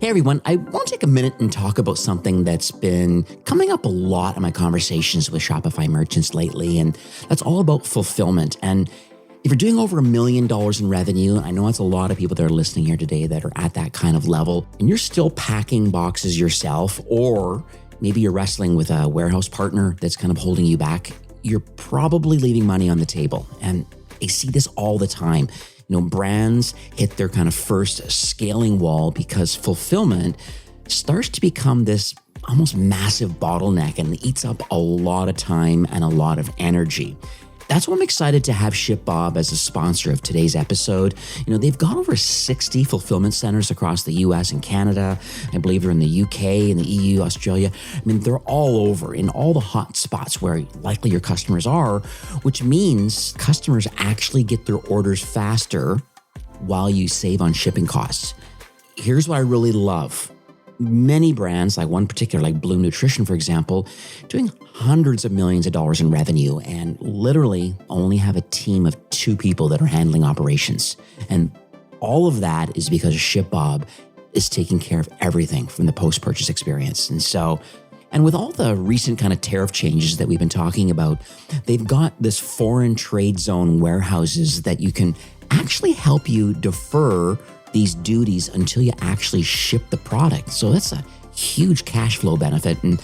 Hey everyone, I want to take a minute and talk about something that's been coming up a lot in my conversations with Shopify merchants lately, and that's all about fulfillment. And if you're doing over $1 million in revenue, I know that's a lot of people that are listening here today that are at that kind of level, and you're still packing boxes yourself, or maybe you're wrestling with a warehouse partner that's kind of holding you back, you're probably leaving money on the table. And I see this all the time. Brands hit their kind of first scaling wall because fulfillment starts to become this almost massive bottleneck and eats up a lot of time and a lot of energy. That's why I'm excited to have ShipBob as a sponsor of today's episode. They've got over 60 fulfillment centers across the US and Canada. I believe they're in the UK and the EU, Australia. They're all over in all the hot spots where likely your customers are, which means customers actually get their orders faster while you save on shipping costs. Here's what I really love. Many brands, like one particular, like Bloom Nutrition, for example, doing hundreds of millions of dollars in revenue and literally only have a team of 2 people that are handling operations. And all of that is because ShipBob is taking care of everything from the post-purchase experience. And with all the recent kind of tariff changes that we've been talking about, they've got this foreign trade zone warehouses that you can actually help you defer these duties until you actually ship the product. So that's a huge cash flow benefit. And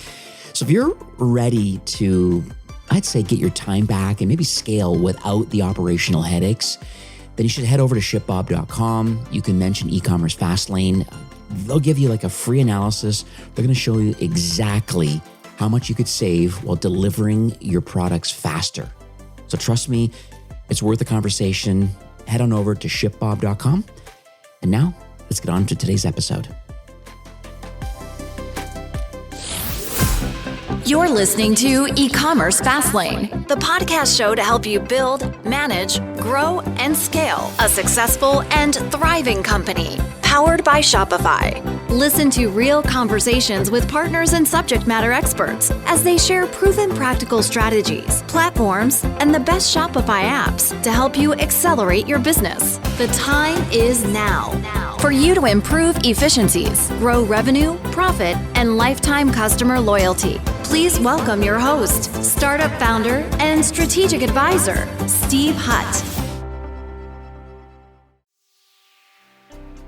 so if you're ready to, I'd say, get your time back and maybe scale without the operational headaches, then you should head over to shipbob.com. You can mention e-commerce Fastlane. They'll give you like a free analysis. They're going to show you exactly how much you could save while delivering your products faster. So trust me, it's worth the conversation. Head on over to shipbob.com. And now, let's get on to today's episode. You're listening to E-commerce Fastlane, the podcast show to help you build, manage, grow, and scale a successful and thriving company, powered by Shopify. Listen to real conversations with partners and subject matter experts as they share proven practical strategies, platforms, and the best Shopify apps to help you accelerate your business. The time is now for you to improve efficiencies, grow revenue, profit, and lifetime customer loyalty. Please welcome your host, startup founder, and strategic advisor, Steve Hutt.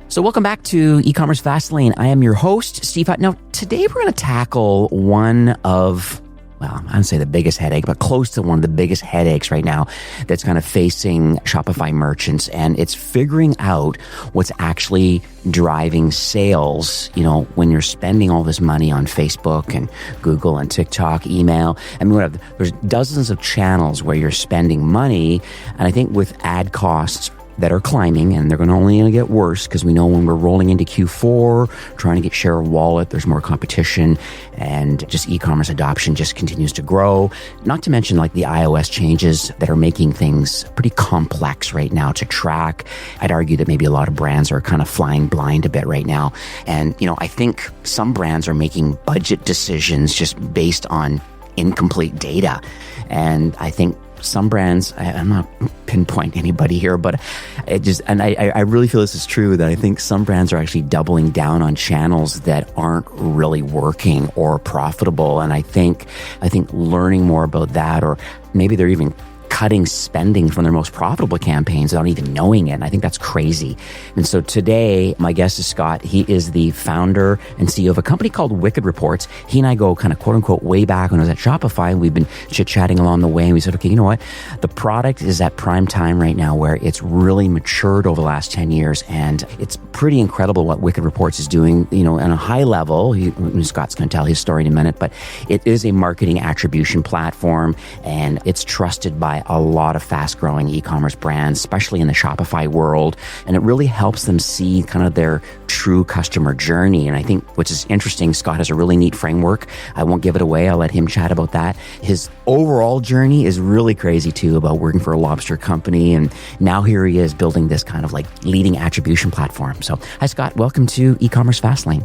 So welcome back to E-commerce Fastlane. I am your host, Steve Hutt. Now, today we're going to tackle one of, well, I don't say the biggest headache, but close to one of the biggest headaches right now that's kind of facing Shopify merchants. And it's figuring out what's actually driving sales, when you're spending all this money on Facebook and Google and TikTok, email. There's dozens of channels where you're spending money. And I think with ad costs that are climbing, and they're only going to get worse because we know when we're rolling into Q4, trying to get share of wallet, there's more competition, and just e-commerce adoption just continues to grow. Not to mention like the iOS changes that are making things pretty complex right now to track. I'd argue that maybe a lot of brands are kind of flying blind a bit right now. And, I think some brands are making budget decisions just based on incomplete data. And I think some brands, I'm not pinpointing anybody here, but I really feel this is true, that I think some brands are actually doubling down on channels that aren't really working or profitable. And I think learning more about that, or maybe they're even cutting spending from their most profitable campaigns without even knowing it. And I think that's crazy. And so today, my guest is Scott. He is the founder and CEO of a company called Wicked Reports. He and I go kind of quote unquote way back when I was at Shopify, and we've been chit-chatting along the way. And we said, okay, you know what? The product is at prime time right now where it's really matured over the last 10 years. And it's pretty incredible what Wicked Reports is doing, on a high level. Scott's going to tell his story in a minute, but it is a marketing attribution platform, and it's trusted by a lot of fast-growing e-commerce brands, especially in the Shopify world. And it really helps them see kind of their true customer journey. And I think which is interesting, Scott has a really neat framework. I won't give it away. I'll let him chat about that. His overall journey is really crazy too, about working for a lobster company. And now here he is building this kind of like leading attribution platform. So hi, Scott. Welcome to E-commerce Fastlane.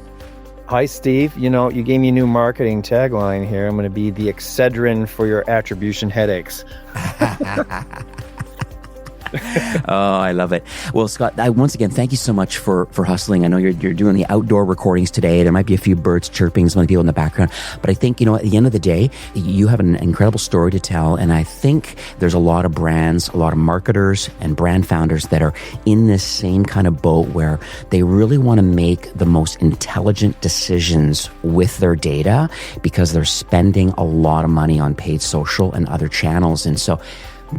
Hi, Steve. You gave me a new marketing tagline here. I'm going to be the Excedrin for your attribution headaches. Oh, I love it. Well, Scott, once again, thank you so much for hustling. I know you're doing the outdoor recordings today. There might be a few birds chirping, some people in the background. But I think, at the end of the day, you have an incredible story to tell. And I think there's a lot of brands, a lot of marketers and brand founders that are in this same kind of boat where they really want to make the most intelligent decisions with their data because they're spending a lot of money on paid social and other channels. And so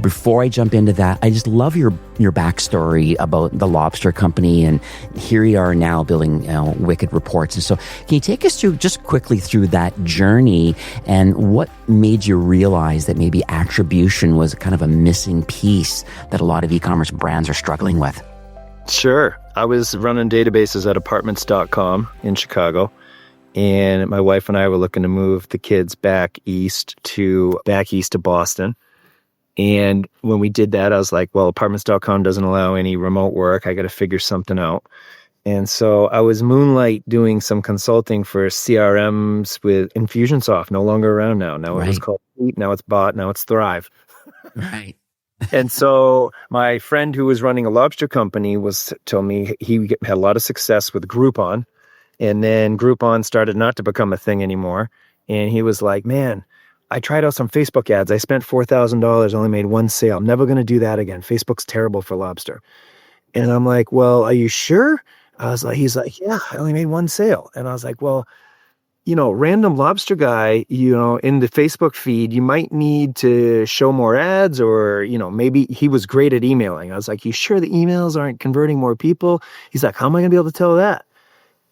before I jump into that, I just love your backstory about the lobster company, and here you are now building Wicked Reports. And so can you take us through just quickly through that journey and what made you realize that maybe attribution was kind of a missing piece that a lot of e-commerce brands are struggling with? Sure. I was running databases at apartments.com in Chicago, and my wife and I were looking to move the kids back east to Boston. And when we did that, I was like, well, apartments.com doesn't allow any remote work. I got to figure something out. And so I was moonlight doing some consulting for CRMs with Infusionsoft, no longer around now. Now It was called Eat, now it's Bot, now it's Thrive. Right. And so my friend who was running a lobster company told me he had a lot of success with Groupon. And then Groupon started not to become a thing anymore. And he was like, man, I tried out some Facebook ads. I spent $4,000, only made one sale. I'm never going to do that again. Facebook's terrible for lobster. And I'm like, well, are you sure? He's like, yeah, I only made one sale. And I was like, well, random lobster guy, in the Facebook feed, you might need to show more ads, or, maybe he was great at emailing. I was like, you sure the emails aren't converting more people? He's like, how am I going to be able to tell that?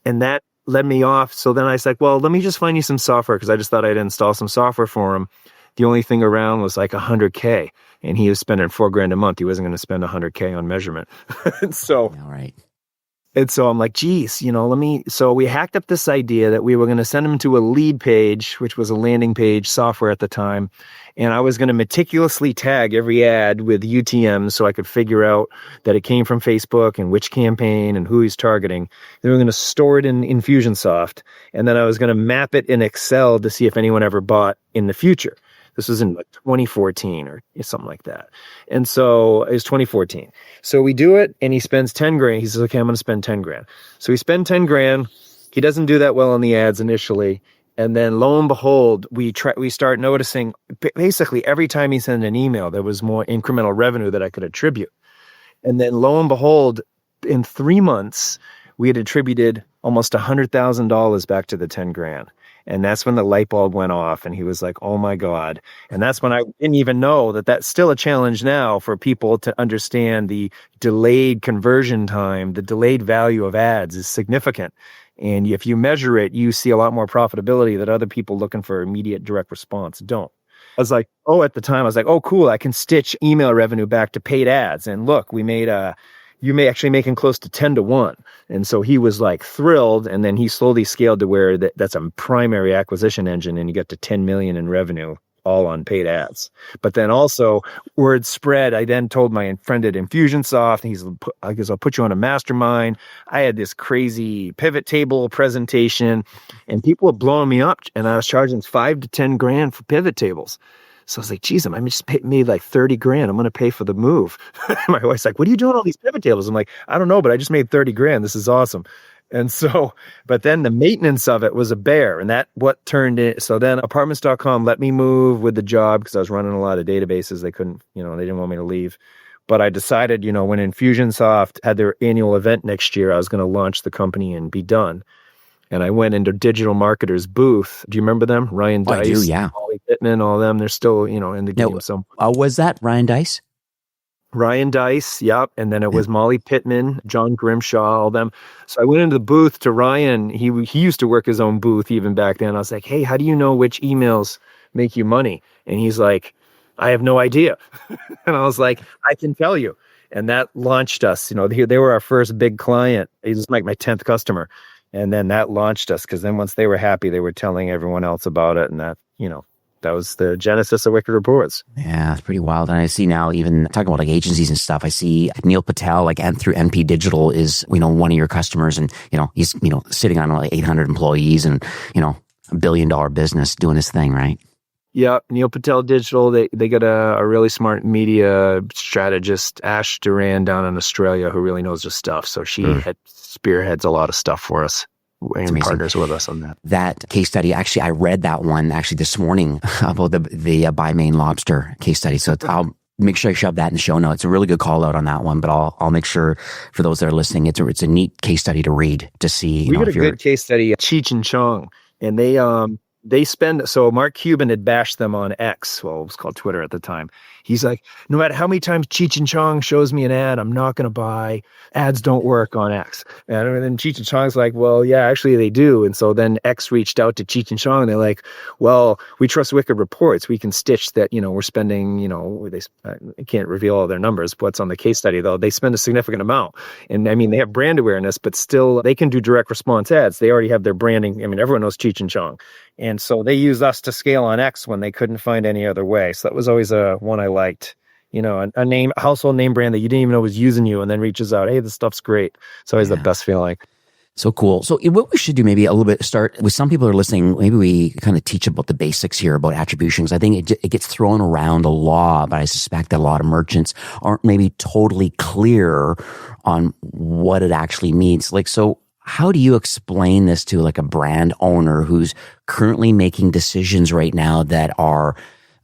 And that led me off. So then I said, well, let me just find you some software, because I just thought I'd install some software for him. The only thing around was like $100K, and he was spending $4,000 a month. He wasn't going to spend $100K on measurement. All right. And so I'm like, geez, so we hacked up this idea that we were going to send him to a lead page, which was a landing page software at the time. And I was going to meticulously tag every ad with UTMs so I could figure out that it came from Facebook and which campaign and who he's targeting. Then we were going to store it in Infusionsoft. And then I was going to map it in Excel to see if anyone ever bought in the future. This was in 2014 or something like that. And so it was 2014. So we do it, and he spends $10,000. He says, okay, I'm going to spend $10,000. So we spend $10,000. He doesn't do that well on the ads initially. And then lo and behold, we start noticing basically every time he sent an email, there was more incremental revenue that I could attribute. And then lo and behold, in 3 months, we had attributed almost $100,000 back to the $10,000. And that's when the light bulb went off, and he was like, oh my God. And that's when I didn't even know that that's still a challenge now for people to understand the delayed conversion time. The delayed value of ads is significant. And if you measure it, you see a lot more profitability that other people looking for immediate direct response don't. I was like, at the time I was like, oh, cool. I can stitch email revenue back to paid ads. And look, we made you may actually making close to 10 to 1. And so he was like thrilled. And then he slowly scaled to where that's a primary acquisition engine, and you get to 10 million in revenue, all on paid ads. But then also word spread. I then told my friend at Infusionsoft, and I'll put you on a mastermind. I had this crazy pivot table presentation, and people were blowing me up, and I was charging $5,000 to $10,000 for pivot tables. So I was like, geez, I just made like $30,000. I'm going to pay for the move. My wife's like, what are you doing all these pivot tables? I'm like, I don't know, but I just made $30,000. This is awesome. And so, but then the maintenance of it was a bear, and that what turned it. So then apartments.com let me move with the job because I was running a lot of databases. They couldn't, they didn't want me to leave. But I decided, when Infusionsoft had their annual event next year, I was going to launch the company and be done. And I went into Digital Marketers' booth. Do you remember them? Ryan Dice, I do, yeah. Molly Pittman, all of them. They're still, in the game. So, was that Ryan Dice? Ryan Dice, yep. And then it was Molly Pittman, John Grimshaw, all of them. So I went into the booth to Ryan. He used to work his own booth even back then. I was like, hey, how do you know which emails make you money? And he's like, I have no idea. And I was like, I can tell you. And that launched us. They were our first big client. He was like my 10th customer. And then that launched us, because then once they were happy, they were telling everyone else about it. And that, that was the genesis of Wicked Reports. Yeah, it's pretty wild. And I see now, even talking about like agencies and stuff, I see Neil Patel, through NP Digital is, one of your customers. And, he's, sitting on like 800 employees and, $1 billion business doing his thing, right? Yeah, Neil Patel Digital, they got a really smart media strategist, Ash Duran, down in Australia, who really knows the stuff. So she spearheads a lot of stuff for us and partners with us on that. That case study, actually, I read that one actually this morning about the By Maine lobster case study. So I'll make sure I shove that in the show notes. It's a really good call out on that one, but I'll make sure for those that are listening, it's a neat case study to read, to see. We got a good case study, Cheech and Chong, and they spend, so Mark Cuban had bashed them on X, well, it was called Twitter at the time. He's like, no matter how many times Cheech and Chong shows me an ad, I'm not going to buy. Ads don't work on X. And then Cheech and Chong's like, well, yeah, actually they do. And so then X reached out to Cheech and Chong, and they're like, well, we trust Wicked Reports. We can stitch that, we're spending, I can't reveal all their numbers. What's on the case study, though, they spend a significant amount. And I mean, they have brand awareness, but still they can do direct response ads. They already have their branding. I mean, everyone knows Cheech and Chong. And so they used us to scale on X when they couldn't find any other way. So that was always one I liked. A household name brand that you didn't even know was using you, and then reaches out, hey, this stuff's great. It's always the best feeling. So cool. So what we should do, maybe a little bit, start with some people who are listening, maybe we kind of teach about the basics here about attribution, because I think it gets thrown around a lot, but I suspect that a lot of merchants aren't maybe totally clear on what it actually means. So how do you explain this to a brand owner who's currently making decisions right now that are,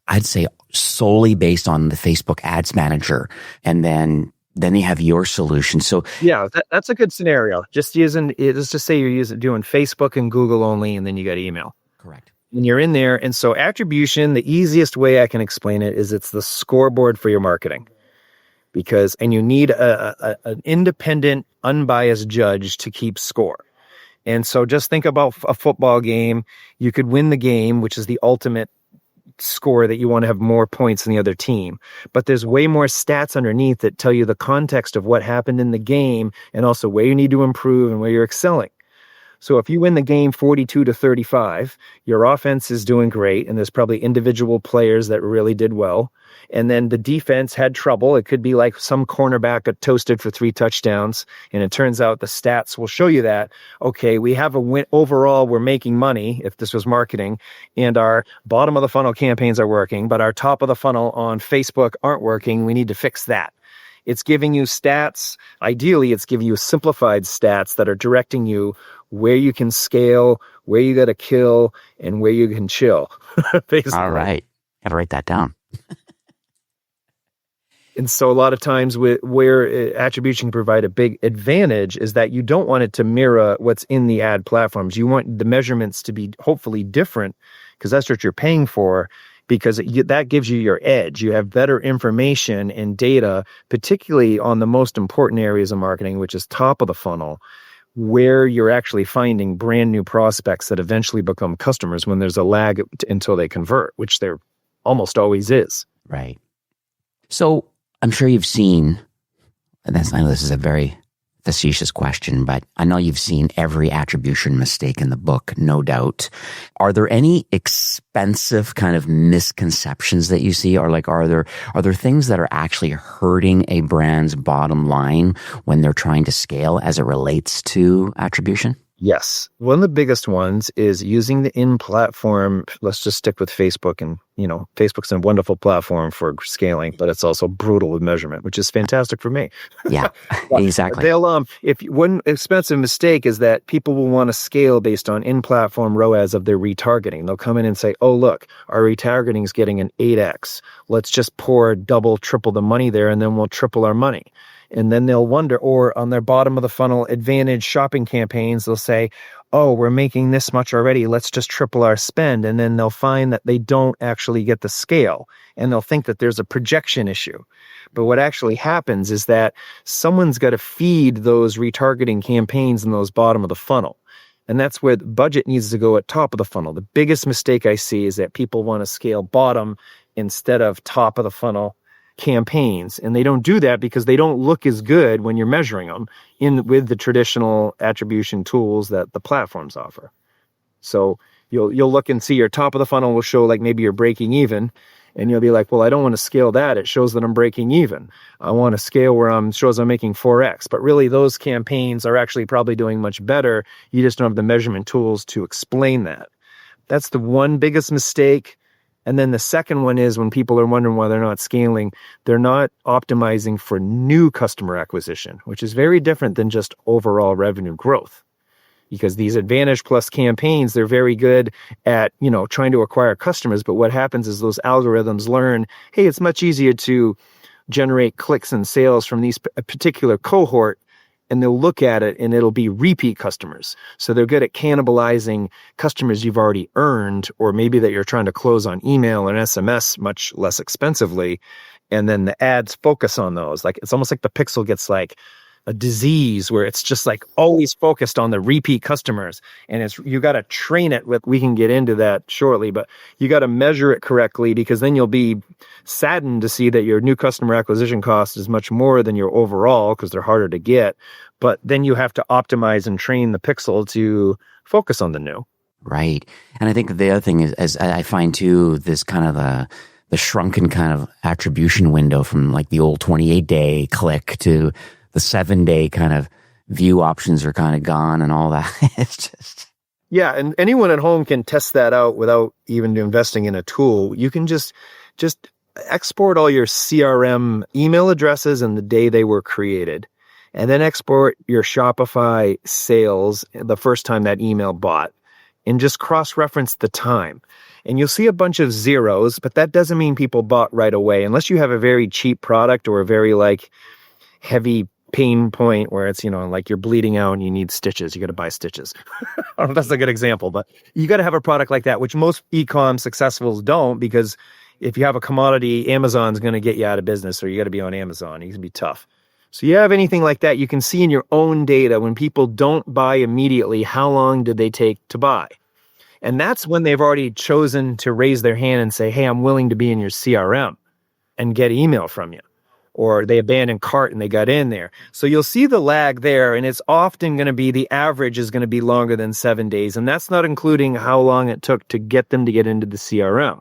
I'd say, solely based on the Facebook Ads Manager, and then you have your solution? So yeah, that's a good scenario. Let's just say you're doing Facebook and Google only, and then you got email. Correct. And you're in there, and so attribution, the easiest way I can explain it is it's the scoreboard for your marketing. And you need an independent, unbiased judge to keep score. And so just think about a football game. You could win the game, which is the ultimate score, that you want to have more points than the other team. But there's way more stats underneath that tell you the context of what happened in the game, and also where you need to improve and where you're excelling. So if you win the game 42-35, your offense is doing great, and there's probably individual players that really did well. And then the defense had trouble. It could be like some cornerback got toasted for 3 touchdowns, and it turns out the stats will show you that, okay, we have a win. Overall, we're making money, if this was marketing, and our bottom of the funnel campaigns are working, but our top of the funnel on Facebook aren't working. We need to fix that. It's giving you stats. Ideally, it's giving you simplified stats that are directing you where you can scale, where you got to kill, and where you can chill. All right. Got to write that down. And so a lot of times where attribution can provide a big advantage is that you don't want it to mirror what's in the ad platforms. You want the measurements to be hopefully different, because that's what you're paying for, because that gives you your edge. You have better information and data, particularly on the most important areas of marketing, which is top of the funnel, where you're actually finding brand new prospects that eventually become customers when there's a lag until they convert, which there almost always is. Right. So I'm sure you've seen, and I know this is a very facetious question, but I know you've seen every attribution mistake in the book, no doubt. Are there any expensive kind of misconceptions that you see, or are there things that are actually hurting a brand's bottom line when they're trying to scale as it relates to attribution? Yes. One of the biggest ones is using the in-platform. Let's just stick with Facebook. And, Facebook's a wonderful platform for scaling, but it's also brutal with measurement, which is fantastic for me. Yeah, exactly. One expensive mistake is that people will want to scale based on in-platform ROAS of their retargeting. They'll come in and say, oh, look, our retargeting is getting an 8x. Let's just pour double, triple the money there, and then we'll triple our money. And then they'll wonder, or on their bottom of the funnel advantage shopping campaigns, they'll say, oh, we're making this much already, let's just triple our spend. And then they'll find that they don't actually get the scale, and they'll think that there's a projection issue. But what actually happens is that someone's got to feed those retargeting campaigns in those bottom of the funnel. And that's where the budget needs to go at top of the funnel. The biggest mistake I see is that people want to scale bottom instead of top of the funnel campaigns, and they don't do that because they don't look as good when you're measuring them with the traditional attribution tools that the platforms offer. So you'll look and see your top of the funnel will show maybe you're breaking even, and you'll be like, well, I don't want to scale that. It shows that I'm breaking even. I want to scale where shows I'm making 4x. But really, those campaigns are actually probably doing much better. You just don't have the measurement tools to explain that. That's the one biggest mistake. And then the second one is when people are wondering why they're not scaling, they're not optimizing for new customer acquisition, which is very different than just overall revenue growth. Because these Advantage Plus campaigns, they're very good at, trying to acquire customers. But what happens is those algorithms learn, hey, it's much easier to generate clicks and sales from a particular cohort, and they'll look at it and it'll be repeat customers. So they're good at cannibalizing customers you've already earned, or maybe that you're trying to close on email and SMS much less expensively. And then the ads focus on those. Like, it's almost like the pixel gets like a disease where it's just like always focused on the repeat customers. And you got to train it with, we can get into that shortly, but you got to measure it correctly, because then you'll be saddened to see that your new customer acquisition cost is much more than your overall, because they're harder to get. But then you have to optimize and train the pixel to focus on the new. Right. And I think the other thing is, as I find too, this kind of the shrunken kind of attribution window from like the old 28-day click to the 7-day kind of view options are kind of gone and all that. It's just... Yeah, and anyone at home can test that out without even investing in a tool. You can just export all your CRM email addresses and the day they were created, and then export your Shopify sales the first time that email bought, and just cross-reference the time. And you'll see a bunch of zeros, but that doesn't mean people bought right away, unless you have a very cheap product or a very heavy pain point where it's, like you're bleeding out and you need stitches. You got to buy stitches. I don't know if that's a good example, but you got to have a product like that, which most e-com successfuls don't, because if you have a commodity, Amazon's going to get you out of business, or you got to be on Amazon. You can be tough. So you have anything like that, you can see in your own data when people don't buy immediately, how long did they take to buy? And that's when they've already chosen to raise their hand and say, hey, I'm willing to be in your CRM and get email from you. Or they abandoned cart and they got in there. So you'll see the lag there, and it's often going to be, the average is going to be longer than 7 days. And that's not including how long it took to get them to get into the CRM.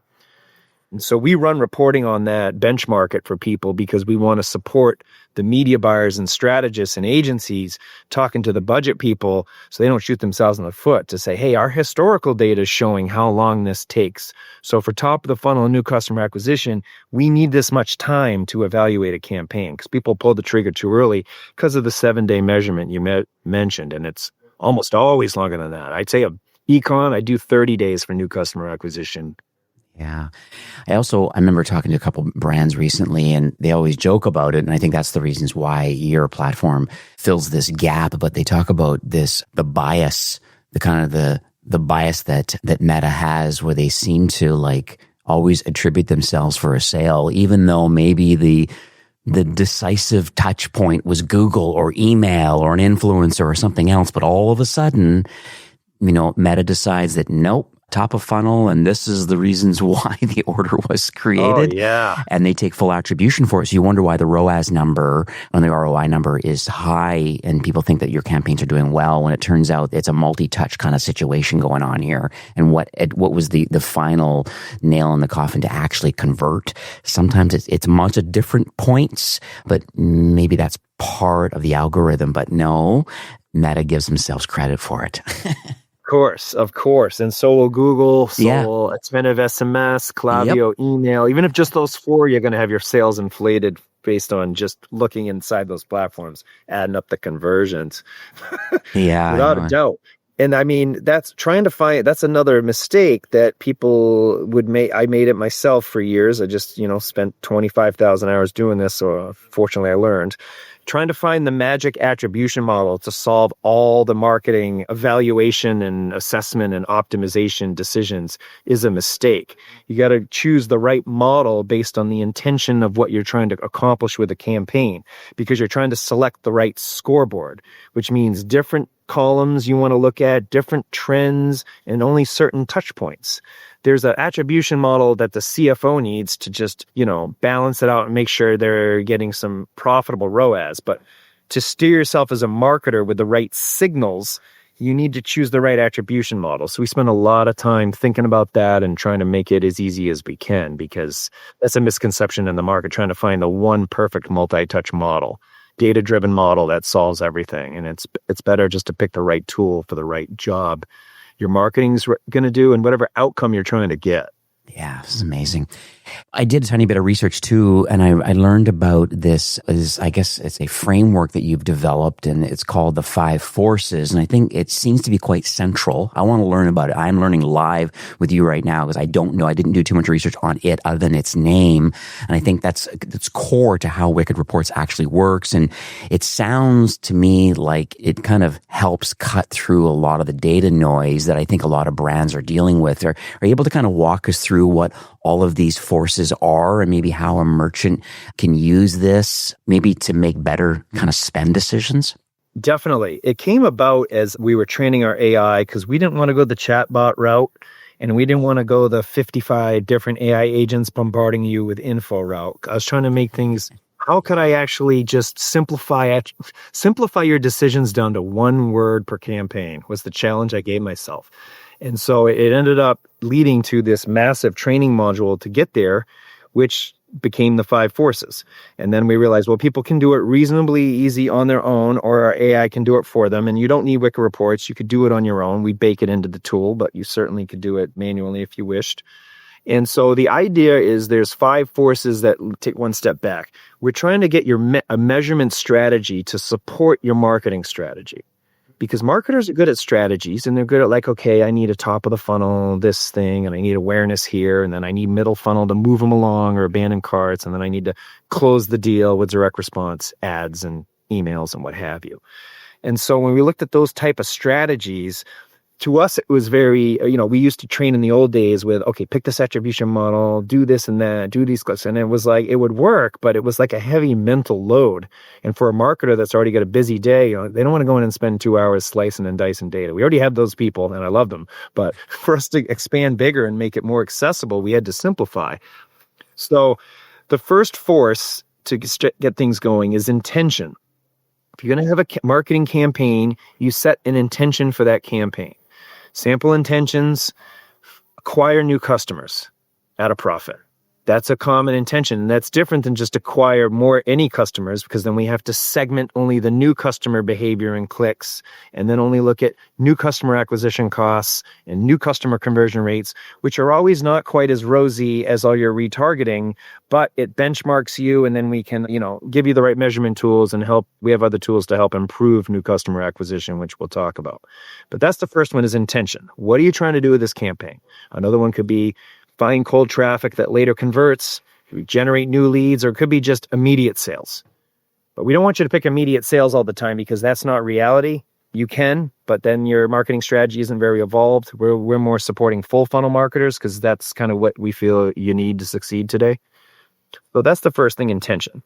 And so we run reporting on that, benchmark it for people, because we want to support the media buyers and strategists and agencies talking to the budget people so they don't shoot themselves in the foot, to say, hey, our historical data is showing how long this takes. So for top of the funnel new customer acquisition, we need this much time to evaluate a campaign, because people pull the trigger too early because of the 7-day measurement you mentioned. And it's almost always longer than that. I'd say econ, I do 30 days for new customer acquisition. Yeah. I remember talking to a couple brands recently, and they always joke about it. And I think that's the reasons why your platform fills this gap. But they talk about the bias, the bias that Meta has, where they seem to always attribute themselves for a sale, even though maybe the decisive touch point was Google or email or an influencer or something else. But all of a sudden, Meta decides that nope, top of funnel, and this is the reasons why the order was created. Oh, yeah. And they take full attribution for it. So you wonder why the ROAS number and the ROI number is high, and people think that your campaigns are doing well, when it turns out it's a multi-touch kind of situation going on here. And what was the final nail in the coffin to actually convert? Sometimes it's much of different points, but maybe that's part of the algorithm. But no, Meta gives themselves credit for it. Of course. And so will Google, will Attribution SMS, Klaviyo email. Even if just those 4, you're going to have your sales inflated based on just looking inside those platforms, adding up the conversions. Yeah. Without a doubt. And I mean, that's another mistake that people would make. I made it myself for years. I just, spent 25,000 hours doing this. So fortunately I learned. Trying to find the magic attribution model to solve all the marketing evaluation and assessment and optimization decisions is a mistake. You got to choose the right model based on the intention of what you're trying to accomplish with a campaign, because you're trying to select the right scoreboard, which means different columns you want to look at, different trends, and only certain touch points. There's an attribution model that the CFO needs to just, balance it out and make sure they're getting some profitable ROAS. But to steer yourself as a marketer with the right signals, you need to choose the right attribution model. So we spend a lot of time thinking about that and trying to make it as easy as we can, because that's a misconception in the market, trying to find the one perfect multi-touch model, data-driven model that solves everything. And it's better just to pick the right tool for the right job your marketing's going to do and whatever outcome you're trying to get. Yeah, this is amazing. I did a tiny bit of research too, and I learned about this. I guess it's a framework that you've developed, and it's called the 5 Forces. And I think it seems to be quite central. I want to learn about it. I'm learning live with you right now because I don't know. I didn't do too much research on it other than its name, and I think that's core to how Wicked Reports actually works. And it sounds to me like it kind of helps cut through a lot of the data noise that I think a lot of brands are dealing with. Are you able to kind of walk us through what all of these forces are and maybe how a merchant can use this maybe to make better kind of spend decisions? Definitely. It came about as we were training our AI because we didn't want to go the chatbot route and we didn't want to go the 55 different AI agents bombarding you with info route. I was trying to make things, how could I actually just simplify your decisions down to one word per campaign was the challenge I gave myself. And so it ended up leading to this massive training module to get there, which became the 5 Forces. And then we realized, well, people can do it reasonably easy on their own, or our AI can do it for them. And you don't need Wicked Reports. You could do it on your own. We bake it into the tool, but you certainly could do it manually if you wished. And so the idea is there's 5 forces that take one step back. We're trying to get a measurement strategy to support your marketing strategy. Because marketers are good at strategies and they're good at like, okay, I need a top of the funnel, this thing, and I need awareness here, and then I need middle funnel to move them along or abandon carts, and then I need to close the deal with direct response ads and emails and what have you. And so when we looked at those type of strategies, to us, it was very, we used to train in the old days with, okay, pick this attribution model, do this and that, do these clicks. And it was like, it would work, but it was like a heavy mental load. And for a marketer that's already got a busy day, they don't want to go in and spend 2 hours slicing and dicing data. We already have those people and I love them. But for us to expand bigger and make it more accessible, we had to simplify. So the first force to get things going is intention. If you're going to have a marketing campaign, you set an intention for that campaign. Sample intentions, acquire new customers at a profit. That's a common intention. And that's different than just acquire any customers, because then we have to segment only the new customer behavior and clicks, and then only look at new customer acquisition costs and new customer conversion rates, which are always not quite as rosy as all your retargeting, but it benchmarks you, and then we can, give you the right measurement tools and help. We have other tools to help improve new customer acquisition, which we'll talk about. But that's the first one, is intention. What are you trying to do with this campaign? Another one could be find cold traffic that later converts, generate new leads, or it could be just immediate sales. But we don't want you to pick immediate sales all the time because that's not reality. You can, but then your marketing strategy isn't very evolved. We're more supporting full funnel marketers because that's kind of what we feel you need to succeed today. So that's the first thing, intention.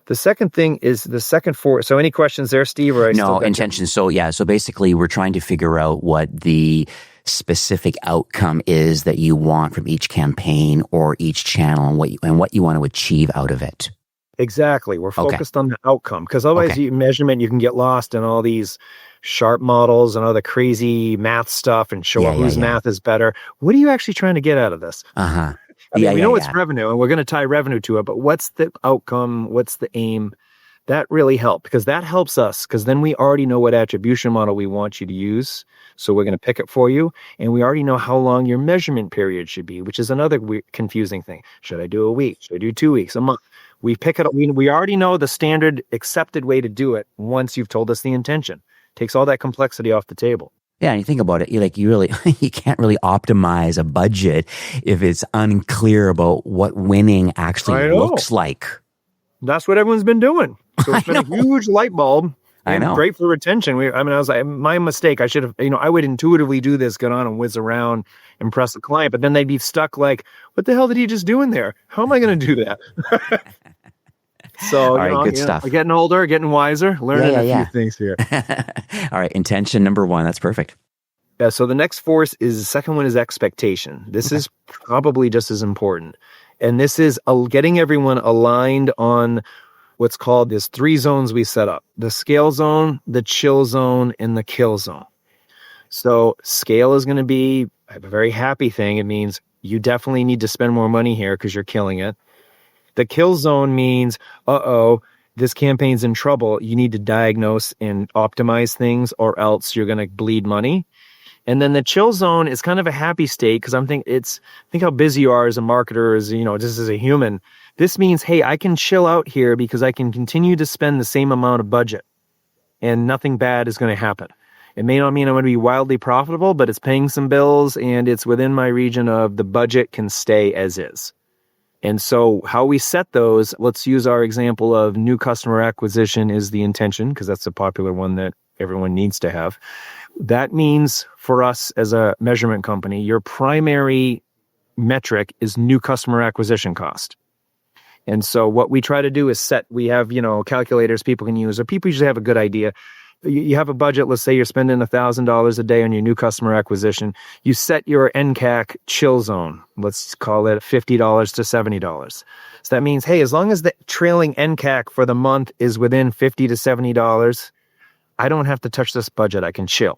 The second thing is the second force. So any questions there, Steve? Or no, intention. So basically we're trying to figure out what the specific outcome is that you want from each campaign or each channel, and what you want to achieve out of it. Exactly. We're focused on the outcome, because otherwise measurement, you can get lost in all these sharp models and all the crazy math stuff and show whose math is better. What are you actually trying to get out of this? Uh-huh. We know it's revenue, and we're going to tie revenue to it, but what's the outcome? What's the aim? That really helped, because that helps us, because then we already know what attribution model we want you to use. So we're going to pick it for you. And we already know how long your measurement period should be, which is another confusing thing. Should I do a week? Should I do 2 weeks? A month? We pick it up. We already know the standard accepted way to do it once you've told us the intention. Takes all that complexity off the table. Yeah, and you think about it, you can't really optimize a budget if it's unclear about what winning actually looks like. That's what everyone's been doing. So it's been a huge light bulb. And great for retention. I was like, my mistake. I should have, I would intuitively do this, get on and whiz around, impress the client, but then they'd be stuck like, what the hell did he just do in there? How am I going to do that? So, good stuff. We're getting older, getting wiser, learning a few things here. All right. Intention number 1. That's perfect. Yeah. So the next force the second one is expectation. This is probably just as important. And this is getting everyone aligned on what's called, there's 3 zones we set up: the scale zone, the chill zone, and the kill zone. So scale is going to be a very happy thing. It means you definitely need to spend more money here because you're killing it. The kill zone means, this campaign's in trouble. You need to diagnose and optimize things, or else you're going to bleed money. And then the chill zone is kind of a happy state because think how busy you are as a marketer, just as a human. This means, hey, I can chill out here because I can continue to spend the same amount of budget and nothing bad is going to happen. It may not mean I'm going to be wildly profitable, but it's paying some bills and it's within my region of the budget can stay as is. And so how we set those, let's use our example of new customer acquisition is the intention, because that's a popular one that everyone needs to have. That means for us as a measurement company, your primary metric is new customer acquisition cost. And so what we try to do is we have, calculators people can use, or people usually have a good idea. You have a budget, let's say you're spending $1,000 a day on your new customer acquisition. You set your NCAC chill zone. Let's call it $50 to $70. So that means, hey, as long as the trailing NCAC for the month is within $50 to $70, I don't have to touch this budget. I can chill.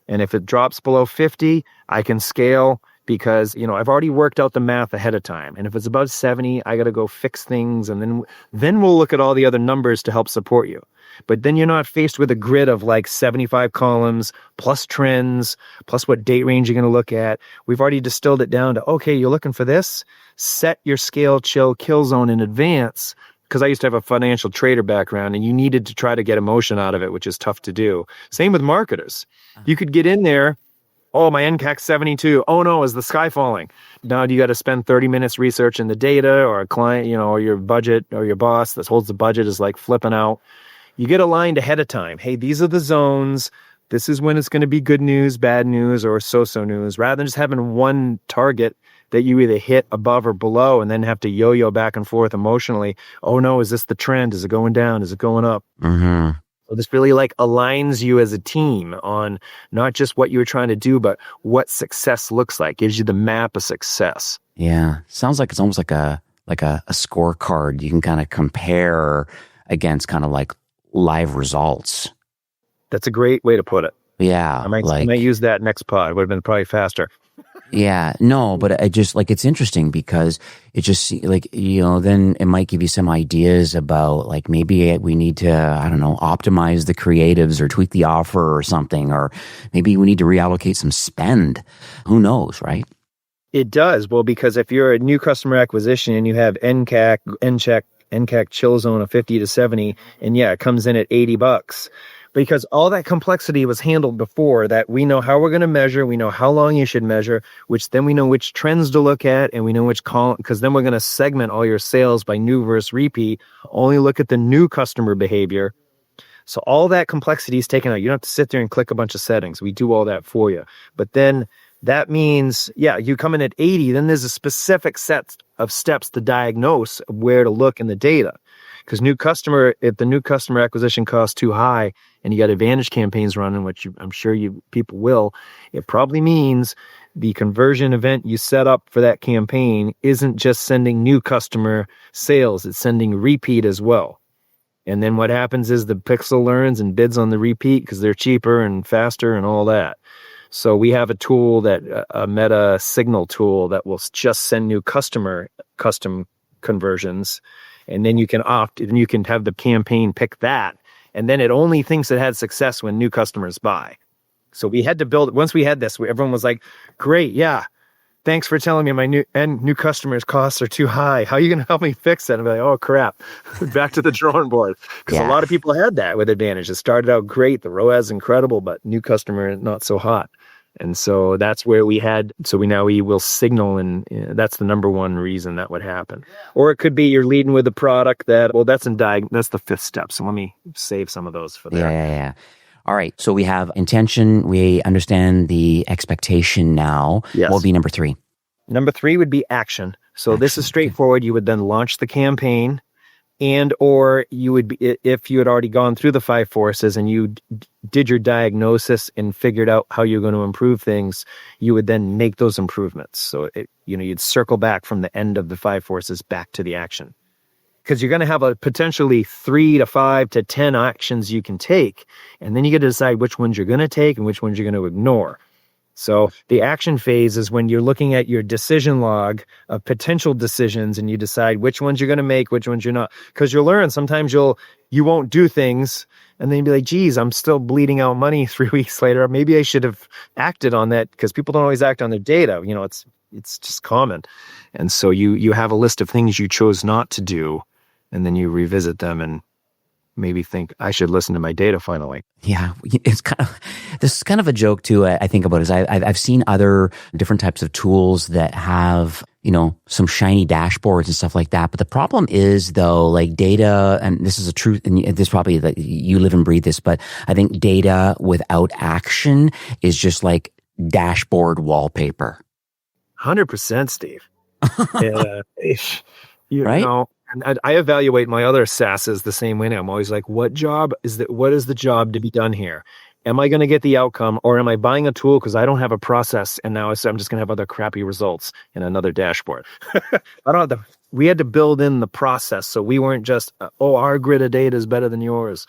And if it drops below 50, I can scale because, I've already worked out the math ahead of time. And if it's above 70, I got to go fix things. And then we'll look at all the other numbers to help support you. But then you're not faced with a grid of like 75 columns, plus trends, plus what date range you're going to look at. We've already distilled it down to, okay, you're looking for this? Set your scale, chill, kill zone in advance. Because I used to have a financial trader background and you needed to try to get emotion out of it, which is tough to do. Same with marketers. You could get in there, oh, my NCAC's 72. Oh no, is the sky falling? Now you got to spend 30 minutes researching the data, or a client, or your budget or your boss that holds the budget is like flipping out. You get aligned ahead of time. Hey, these are the zones. This is when it's going to be good news, bad news, or so-so news, rather than just having one target that you either hit above or below and then have to yo-yo back and forth emotionally. Oh no, is this the trend? Is it going down? Is it going up? Mm-hmm. So this really aligns you as a team on not just what you were trying to do, but what success looks like. Gives you the map of success. Yeah. Sounds like it's almost like a scorecard. You can kind of compare against kind of like live results. That's a great way to put it. Yeah. I might use that next pod. It would have been probably faster. Yeah, no, but I just it's interesting because it just then it might give you some ideas about maybe we need to, I don't know, optimize the creatives or tweak the offer or something, or maybe we need to reallocate some spend. Who knows, right? It does. Well, because if you're a new customer acquisition and you have NCAC chill zone of 50 to 70, and it comes in at $80. Because all that complexity was handled before, that we know how we're going to measure, we know how long you should measure, which then we know which trends to look at, and we know which column, because then we're going to segment all your sales by new versus repeat, only look at the new customer behavior. So all that complexity is taken out. You don't have to sit there and click a bunch of settings. We do all that for you. But then that means, you come in at 80, then there's a specific set of steps to diagnose where to look in the data. Because if the new customer acquisition costs too high and you got advantage campaigns running, which I'm sure people will, it probably means the conversion event you set up for that campaign isn't just sending new customer sales, it's sending repeat as well. And then what happens is the pixel learns and bids on the repeat because they're cheaper and faster and all that. So we have a tool a meta signal tool that will just send new custom conversions. And then you can you can have the campaign pick that. And then it only thinks it had success when new customers buy. So we had to build, once we had this, everyone was like, great, yeah, thanks for telling me my new customers' costs are too high. How are you going to help me fix that? And I'm like, oh, crap, back to the drawing board. Because a lot of people had that with Advantage. It started out great. The ROAS is incredible, but new customer, not so hot. And so that's where we will signal, and that's the number one reason that would happen. Or it could be you're leading with a product that's the fifth step. So let me save some of those for there. Yeah. All right. So we have intention. We understand the expectation now. Yes. What will be number 3? Number 3 would be action. So this is straightforward. You would then launch the campaign, or you would be, if you had already gone through the 5 forces and you did your diagnosis and figured out how you're going to improve things, you would then make those improvements. So you'd circle back from the end of the 5 forces back to the action, because you're going to have a potentially 3 to 5 to 10 actions you can take, and then you get to decide which ones you're going to take and which ones you're going to ignore. So the action phase is when you're looking at your decision log of potential decisions and you decide which ones you're going to make, which ones you're not. Because you'll learn sometimes you won't do things and then you'll be like, geez, I'm still bleeding out money 3 weeks later. Maybe I should have acted on that, because people don't always act on their data. It's just common. And so you have a list of things you chose not to do, and then you revisit them and maybe think, I should listen to my data finally. Yeah, this is kind of a joke too. I think about is I've seen other different types of tools that have some shiny dashboards and stuff like that. But the problem is though, like data, and this is a truth, and this probably that you live and breathe this, but I think data without action is just like dashboard wallpaper. 100%, Steve. Right? And I evaluate my other SaaSes the same way now. I'm always like, what is the job to be done here? Am I going to get the outcome, or am I buying a tool because I don't have a process and now I'm just going to have other crappy results in another dashboard? We had to build in the process, so we weren't just, our grid of data is better than yours.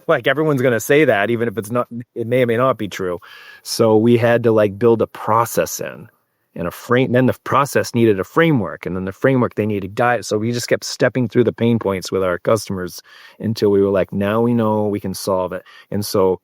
Like everyone's going to say that, even if it's not, it may or may not be true. So we had to build a process in. And a frame, then the process needed a framework, and then the framework they needed guide. So we just kept stepping through the pain points with our customers until we were like, now we know we can solve it. And so,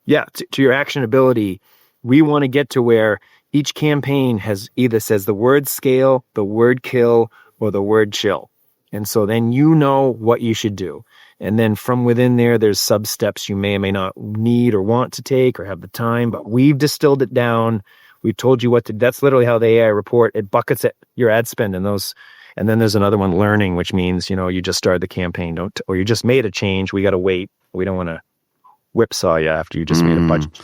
yeah, to your actionability, we want to get to where each campaign has either says the word scale, the word kill, or the word chill. And so then you know what you should do. And then from within there, there's sub steps you may or may not need or want to take or have the time, but we've distilled it down. We've told you what to, that's literally how the AI report, it buckets it, your ad spend in those. And then there's another one, learning, which means, you just started the campaign, or you just made a change. We got to wait. We don't want to whipsaw you after you just made a budget.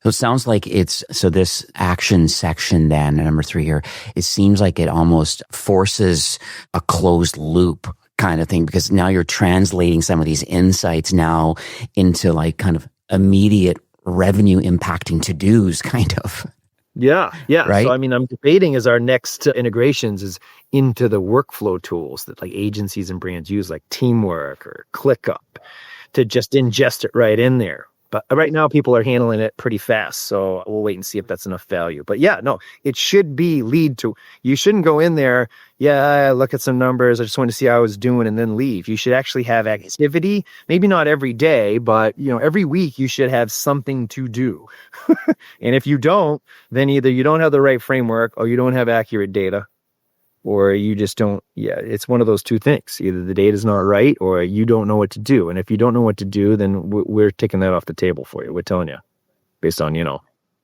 So it sounds like so this action section then, number 3 here, it seems like it almost forces a closed loop kind of thing, because now you're translating some of these insights now into kind of immediate revenue impacting to-dos kind of. Yeah. Right? So, I'm debating as our next integrations is into the workflow tools that agencies and brands use, like Teamwork or ClickUp, to just ingest it right in there. But right now, people are handling it pretty fast, so we'll wait and see if that's enough value. But yeah, no, it should be lead to. You shouldn't go in there, look at some numbers, I just want to see how I was doing, and then leave. You should actually have activity, maybe not every day, but every week you should have something to do. And if you don't, then either you don't have the right framework, or you don't have accurate data, or you just don't. Yeah, it's one of those two things. Either the data's not right, or you don't know what to do. And if you don't know what to do, then we're taking that off the table for you. We're telling you, based on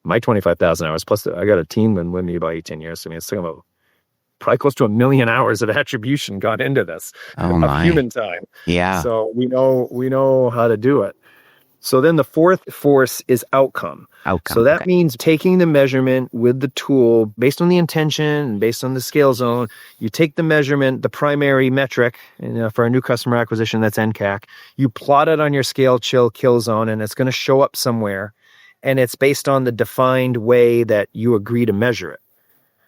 my 25,000 hours plus I got a team been with me about 18 years. It's talking about probably close to 1 million hours of attribution got into this of human time. Yeah. So we know how to do it. So then the fourth force is outcome. So that means taking the measurement with the tool based on the intention and based on the scale zone. You take the measurement, the primary metric, and for our new customer acquisition, that's NCAC. You plot it on your scale, chill, kill zone, and it's going to show up somewhere. And it's based on the defined way that you agree to measure it.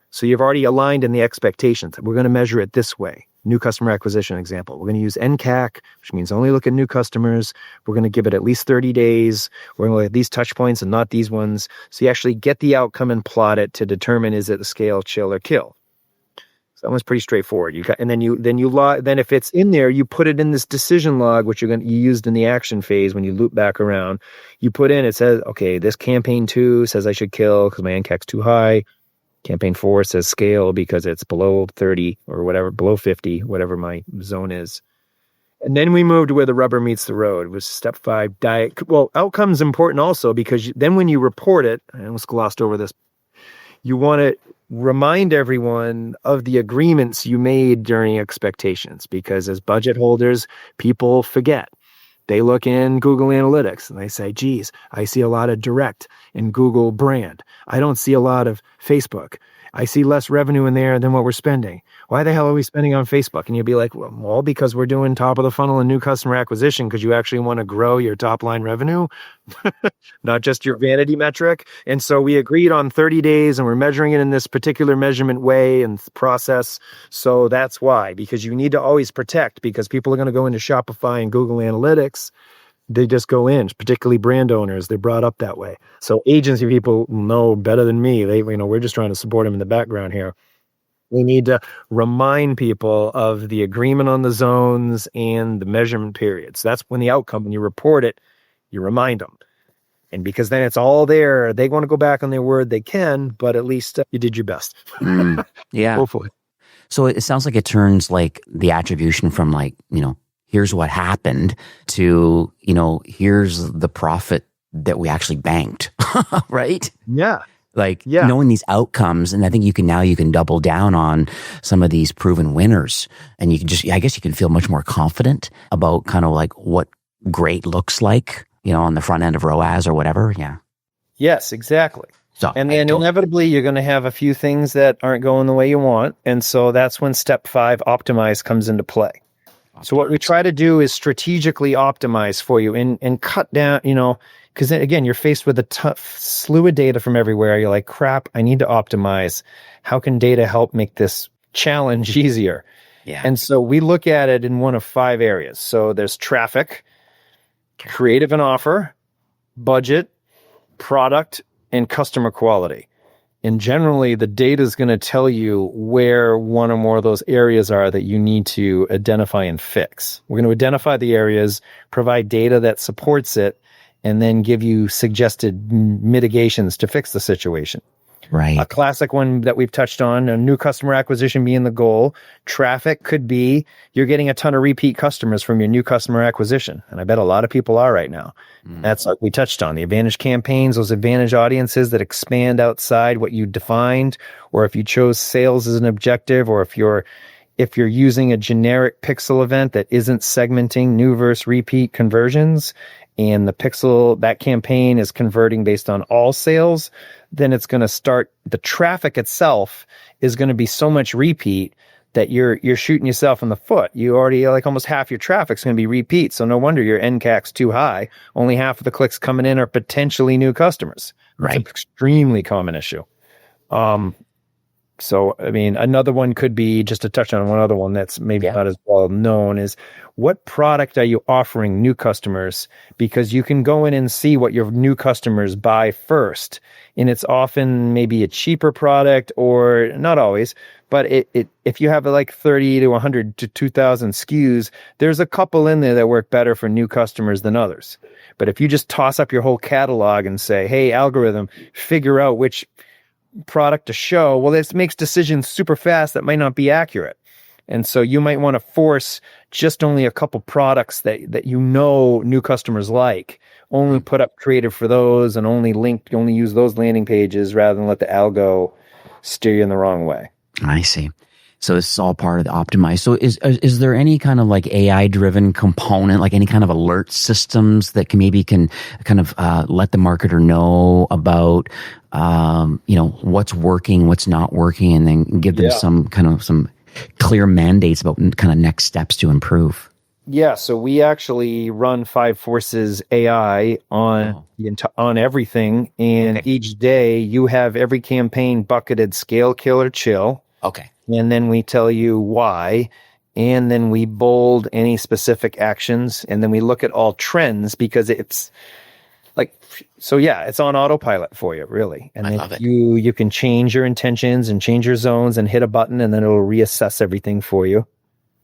So you've already aligned in the expectations. We're going to measure it this way. New customer acquisition example. We're going to use NCAC, which means only look at new customers. We're going to give it at least 30 days. We're going to look at these touch points and not these ones. So you actually get the outcome and plot it to determine, is it the scale, chill, or kill. So that one's pretty straightforward. Then if it's in there, you put it in this decision log, which you used in the action phase when you loop back around. You put in, it says, okay, this campaign 2 says I should kill because my NCAC's too high. Campaign 4 says scale because it's below 30 or whatever, below 50, whatever my zone is. And then we moved where the rubber meets the road. It was step 5, diet. Well, outcome's important also because then when you report it, I almost glossed over this, you want to remind everyone of the agreements you made during expectations, because as budget holders, people forget. They look in Google Analytics and they say, geez, I see a lot of direct in Google brand. I don't see a lot of Facebook. I see less revenue in there than what we're spending. Why the hell are we spending on Facebook? And you'll be like, well, because we're doing top of the funnel and new customer acquisition because you actually want to grow your top line revenue, not just your vanity metric. And so we agreed on 30 days and we're measuring it in this particular measurement way and process. So that's why, because you need to always protect, because people are going to go into Shopify and Google Analytics they just go in, particularly brand owners. They're brought up that way. So agency people know better than me. We're just trying to support them in the background here. We need to remind people of the agreement on the zones and the measurement periods. That's when the outcome, when you report it, you remind them. And because then it's all there, they want to go back on their word, they can, but at least you did your best. Yeah. Hopefully. So it sounds like it turns like the attribution from like, here's what happened to, here's the profit that we actually banked, right? Yeah. Knowing these outcomes, and I think you can double down on some of these proven winners, and you can I guess you can feel much more confident about kind of like what great looks like, on the front end of ROAS or whatever. Yeah. Yes, exactly. So, and then inevitably you're going to have a few things that aren't going the way you want. And so that's when step 5, optimize, comes into play. So what we try to do is strategically optimize for you and cut down, because then again, you're faced with a tough slew of data from everywhere. You're like, crap, I need to optimize. How can data help make this challenge easier? Yeah. And so we look at it in one of 5 areas. So there's traffic, creative and offer, budget, product, and customer quality. And generally, the data is going to tell you where one or more of those areas are that you need to identify and fix. We're going to identify the areas, provide data that supports it, and then give you suggested mitigations to fix the situation. Right. A classic one that we've touched on, a new customer acquisition being the goal. Traffic could be you're getting a ton of repeat customers from your new customer acquisition. And I bet a lot of people are right now. That's like we touched on. The advantage campaigns, those advantage audiences that expand outside what you defined, or if you chose sales as an objective, or if you're using a generic pixel event that isn't segmenting new versus repeat conversions, and the pixel, that campaign is converting based on all sales, then it's going to start, the traffic itself is going to be so much repeat that you're shooting yourself in the foot. You already, like almost half your traffic's going to be repeat. So no wonder your NCAC's too high. Only half of the clicks coming in are potentially new customers. Right. It's an extremely common issue. So, I mean, another one could be, just to touch on one other one that's maybe not as well known, is what product are you offering new customers? Because you can go in and see what your new customers buy first. And it's often maybe a cheaper product, or not always, but if you have like 30 to 100 to 2,000 SKUs, there's a couple in there that work better for new customers than others. But if you just toss up your whole catalog and say, hey, algorithm, figure out which product to show, well, this makes decisions super fast that might not be accurate. And so you might want to force just only a couple products that new customers like, only put up creative for those, and only use those landing pages rather than let the algo steer you in the wrong way. I see. So this is all part of the optimize. So is there any kind of like AI driven component, like any kind of alert systems that can kind of let the marketer know about what's working, what's not working, and then give them some clear mandates about kind of next steps to improve? Yeah, so we actually run 5 Forces AI on everything, and each day you have every campaign bucketed scale, kill, or chill. Okay. And then we tell you why, and then we bold any specific actions, and then we look at all trends, because it's like, so yeah, it's on autopilot for you, really. And I then love it. You can change your intentions and change your zones and hit a button, and then it'll reassess everything for you.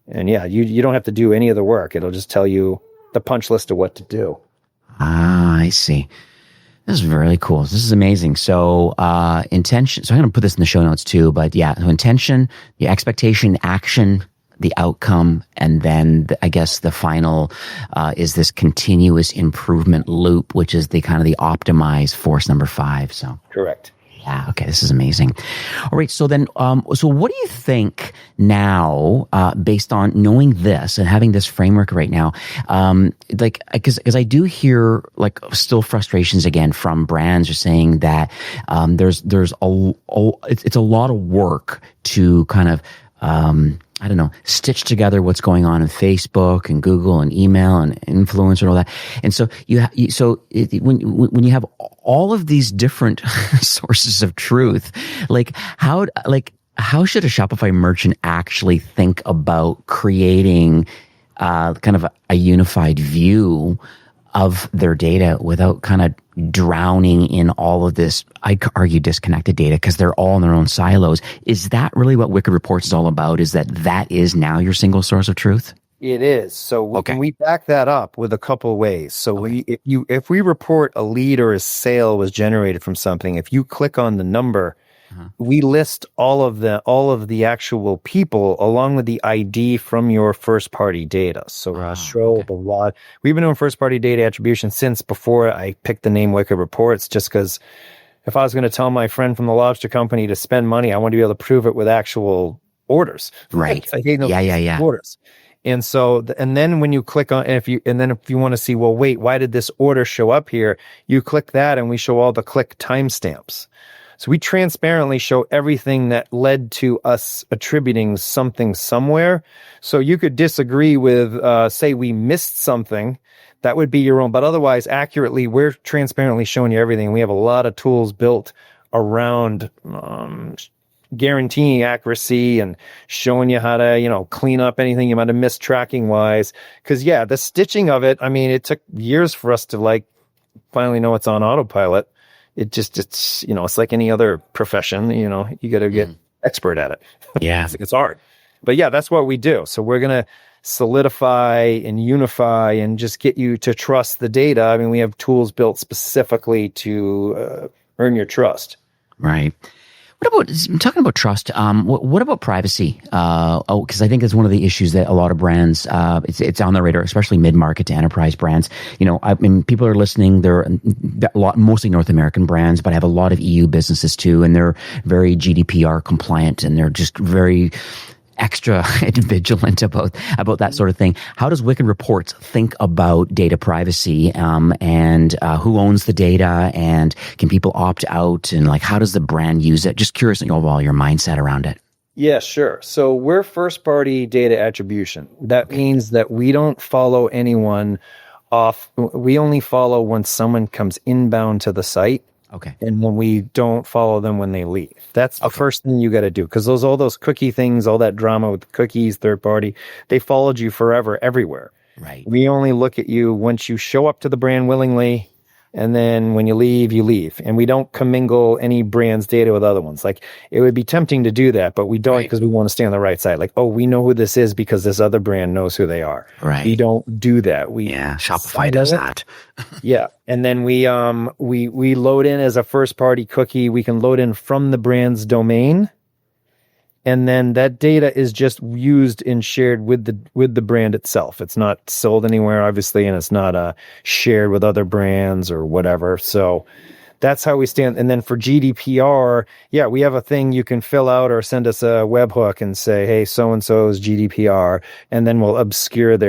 And yeah, you don't have to do any of the work. It'll just tell you the punch list of what to do. Ah, I see. This is really cool. This is amazing. So, intention. So I'm going to put this in the show notes too, but yeah, so intention, the expectation, action, the outcome, and then I guess the final, is this continuous improvement loop, which is the kind of the optimize force number 5. So. Correct. Yeah. Okay. This is amazing. All right. So then, so what do you think now, based on knowing this and having this framework right now, because I do hear like still frustrations again from brands are saying that, it's a lot of work to kind of, stitch together what's going on in Facebook and Google and email and influencer and all that. And so when you have all of these different sources of truth, how should a Shopify merchant actually think about creating kind of a unified view of their data without kind of drowning in all of this, I could argue, disconnected data because they're all in their own silos. Is that really what Wicked Reports is all about? Is that is now your single source of truth? It is. So we back that up with a couple of ways. So if we report a lead or a sale was generated from something, if you click on the number, we list all of the actual people along with the ID from your first party data. So we've been doing first party data attribution since before I picked the name Wicked Reports, just because if I was going to tell my friend from the lobster company to spend money, I want to be able to prove it with actual orders. Right. I hate those orders. And so, and then when you click on, if you want to see, well, wait, why did this order show up here? You click that and we show all the click timestamps. So we transparently show everything that led to us attributing something somewhere. So you could disagree with, say we missed something, that would be your own. But otherwise, accurately, we're transparently showing you everything. We have a lot of tools built around guaranteeing accuracy and showing you how to, clean up anything you might have missed tracking wise. Because the stitching of it, I mean, it took years for us to finally know it's on autopilot. It's like any other profession, you got to get expert at it. Yeah. It's hard. But that's what we do. So we're going to solidify and unify and just get you to trust the data. I mean, we have tools built specifically to earn your trust. Right. What about talking about trust? What about privacy? Because I think it's one of the issues that a lot of brands, it's on the radar, especially mid-market to enterprise brands. I mean, people are listening. They're mostly North American brands, but I have a lot of EU businesses too, and they're very GDPR compliant, and they're just very extra vigilant about that sort of thing. How does Wicked Reports think about data privacy, and who owns the data, and can people opt out, and how does the brand use it? Just curious overall your mindset around it. Yeah, sure. So we're first party data attribution. That means that we don't follow anyone off. We only follow when someone comes inbound to the site. Okay. And when we don't follow them when they leave. That's the first thing you got to do. Because all those cookie things, all that drama with cookies, third party, they followed you forever, everywhere. Right. We only look at you once you show up to the brand willingly, and then when you leave, you leave. And we don't commingle any brand's data with other ones. It would be tempting to do that, but we don't, because we want to stay on the right side. We know who this is because this other brand knows who they are. Right. We don't do that. Shopify does that. Yeah. And then we load in as a first party cookie. We can load in from the brand's domain. And then that data is just used and shared with the brand itself. It's not sold anywhere, obviously, and it's not shared with other brands or whatever. So that's how we stand. And then for GDPR, we have a thing you can fill out or send us a webhook and say, hey, so-and-so's GDPR. And then we'll obfuscate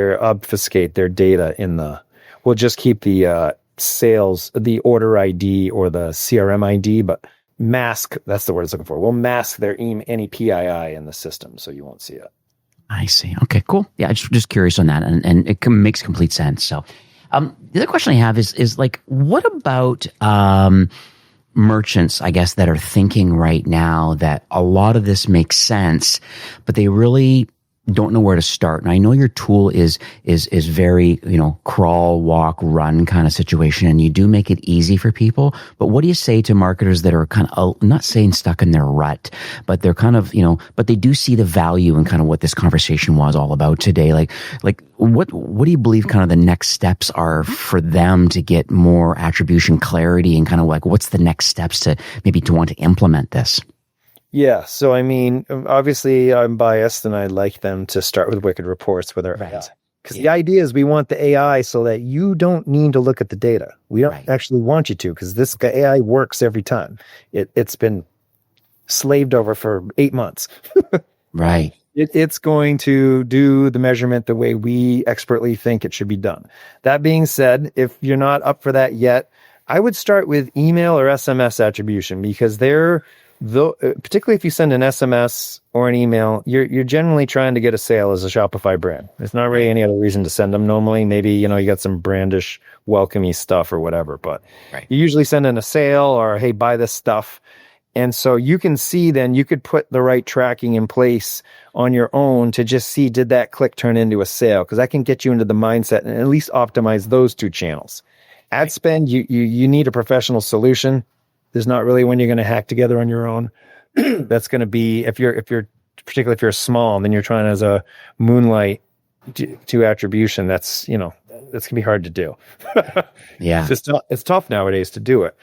their data we'll just keep the sales, the order ID or the CRM ID, but mask, that's the word it's looking for. We'll mask any PII in the system so you won't see it. I see. Okay, cool. Yeah, just curious on that, and it makes complete sense. So the other question I have is what about merchants, I guess, that are thinking right now that a lot of this makes sense, but they really don't know where to start. And I know your tool is very, crawl, walk, run kind of situation, and you do make it easy for people. But what do you say to marketers that are kind of, not saying stuck in their rut, but they're kind of, but they do see the value in kind of what this conversation was all about today? What do you believe kind of the next steps are for them to get more attribution clarity, and kind of what's the next steps to want to implement this? Yeah. So, I mean, obviously I'm biased and I'd like them to start with Wicked Reports with our AI. Because the idea is we want the AI so that you don't need to look at the data. We don't actually want you to, because this AI works every time. It's been slaved over for 8 months. Right. It's going to do the measurement the way we expertly think it should be done. That being said, if you're not up for that yet, I would start with email or SMS attribution, because particularly if you send an SMS or an email, you're generally trying to get a sale as a Shopify brand. There's not really any other reason to send them normally. Maybe, you got some brandish, welcomey stuff or whatever, but you usually send in a sale or, hey, buy this stuff. And so you can see then you could put the right tracking in place on your own to just see, did that click turn into a sale? Because that can get you into the mindset and at least optimize those two channels. Ad spend, you need a professional solution. There's not really one you're going to hack together on your own. That's going to be, if you're particularly if you're small and then you're trying as a moonlight to attribution, that's going to be hard to do. Yeah. It's tough nowadays to do it.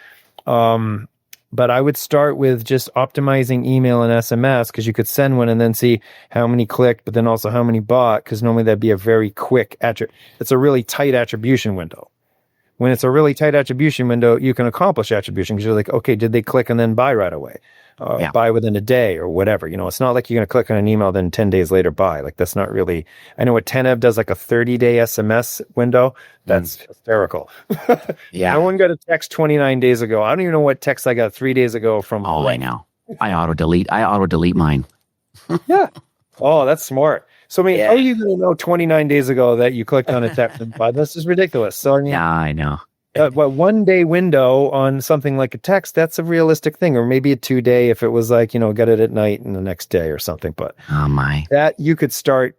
But I would start with just optimizing email and SMS, because you could send one and then see how many clicked, but then also how many bought, because normally that'd be a very quick it's a really tight attribution window. When it's a really tight attribution window, you can accomplish attribution because you're like, okay, did they click and then buy right away? Buy within a day or whatever. It's not like you're going to click on an email, then 10 days later buy. Like, that's not really, I know what Tenev does, like a 30-day SMS window. That's hysterical. Yeah. No one got a text 29 days ago. I don't even know what text I got 3 days ago from. Oh, I know. I auto delete mine. Yeah. Oh, that's smart. So, how are you going to know 29 days ago that you clicked on a text and bought? This is ridiculous. So, yeah, I know. But 1 day window on something like a text, that's a realistic thing. Or maybe a 2 day if it was like, got it at night and the next day or something. But that you could start